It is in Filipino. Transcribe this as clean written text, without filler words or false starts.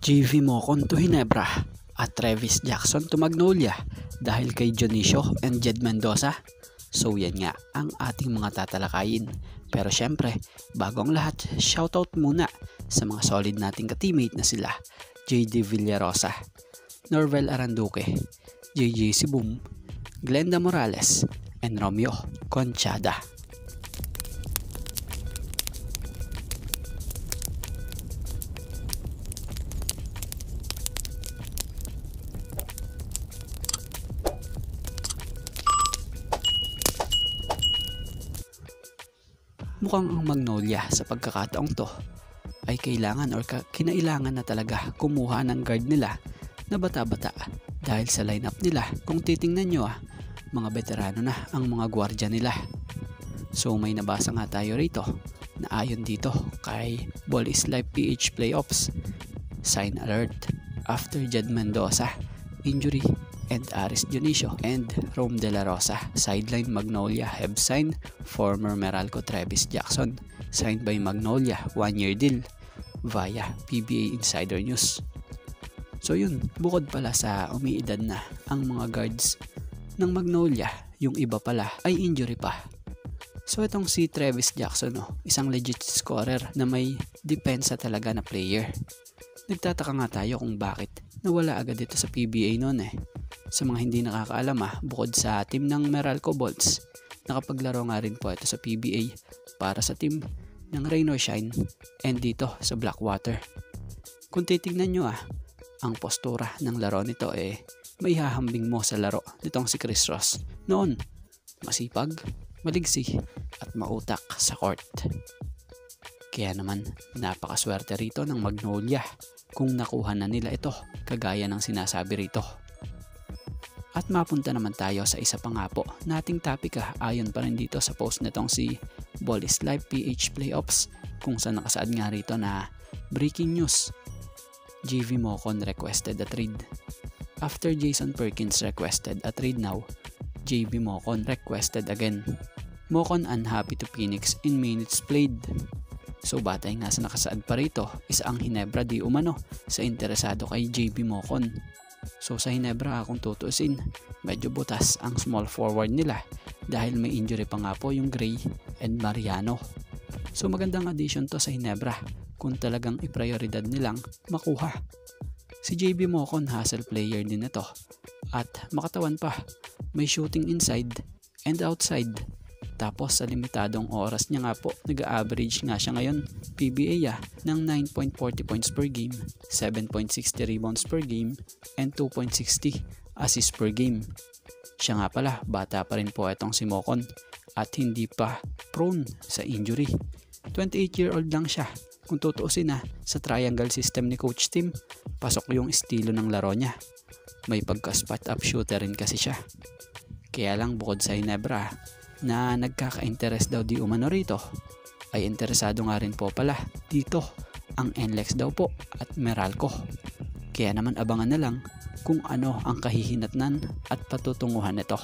JV Mocon to Ginebra at Travis Jackson to Magnolia dahil kay Dionisio and Jed Mendoza. So yan nga ang ating mga tatalakayin. Pero syempre, bago ang lahat, shoutout muna sa mga solid nating ka-teammate na sila JD Villarosa, Norvel Aranduque, JJ Sibum, Glenda Morales, and Romeo Conchada. Mukhang ang Magnolia sa pagkakataong to ay kailangan or kinailangan na talaga kumuha ng guard nila na bata-bata dahil sa lineup nila. Kung titingnan nyo mga veterano na ang mga gwardya nila. So may nabasa nga tayo rito na ayon dito kay Ball is Life PH Playoffs, sign alert after Jed Mendoza injury and Aris Dionisio and Rome De La Rosa sideline Magnolia have signed former Meralco Travis Jackson signed by Magnolia 1-year deal via PBA Insider News. So yun, bukod pala sa umiidad na ang mga guards ng Magnolia, yung iba pala ay injury pa. So itong si Travis Jackson isang legit scorer na may depensa talaga na player. Nagtataka nga tayo kung bakit nawala agad dito sa PBA noon Sa mga hindi nakakaalam bukod sa team ng Meralco Bolts, nakapaglaro nga rin po ito sa PBA para sa team ng Rain or Shine and dito sa Blackwater. Kung titignan nyo ang postura ng laro nito may hahambing mo sa laro nitong si Chris Ross. Noon, masipag, maligsi at mautak sa court. Kaya naman napakaswerte rito ng Magnolia kung nakuha na nila ito kagaya ng sinasabi rito. At mapunta naman tayo sa isa pa nga po nating topic ayon pa rin dito sa post nitong si Ball is Life PH Playoffs kung saan nakasaad nga rito na breaking news, JV Mocon requested a trade. After Jason Perkins requested a trade now, JV Mocon requested again. Mocon unhappy to Phoenix in minutes played. So batay nga sa nakasaad pa rito, isa ang Ginebra di umano sa interesado kay JV Mocon. So sa Ginebra kung tutuusin, medyo butas ang small forward nila dahil may injury pa nga po yung Gray and Mariano. So magandang addition to sa Ginebra kung talagang iprioridad nilang makuha. Si JV Mocon hustle player din ito at makatawan pa, may shooting inside and outside. Tapos sa limitadong oras niya nga po, nag-average nga siya ngayon PBA ng 9.40 points per game, 7.60 rebounds per game, and 2.60 assists per game. Siya nga pala, bata pa rin po itong si Mocon at hindi pa prone sa injury. 28-year-old lang siya. Kung tutuusin sa triangle system ni Coach Tim, pasok yung estilo ng laro niya. May pagka-spot up shooter rin kasi siya. Kaya lang bukod sa Ginebra na nagkaka-interest daw di umano rito, ay interesado nga rin po pala dito ang NLEX daw po at Meralco. Kaya naman abangan na lang kung ano ang kahihinatnan at patutunguhan nito.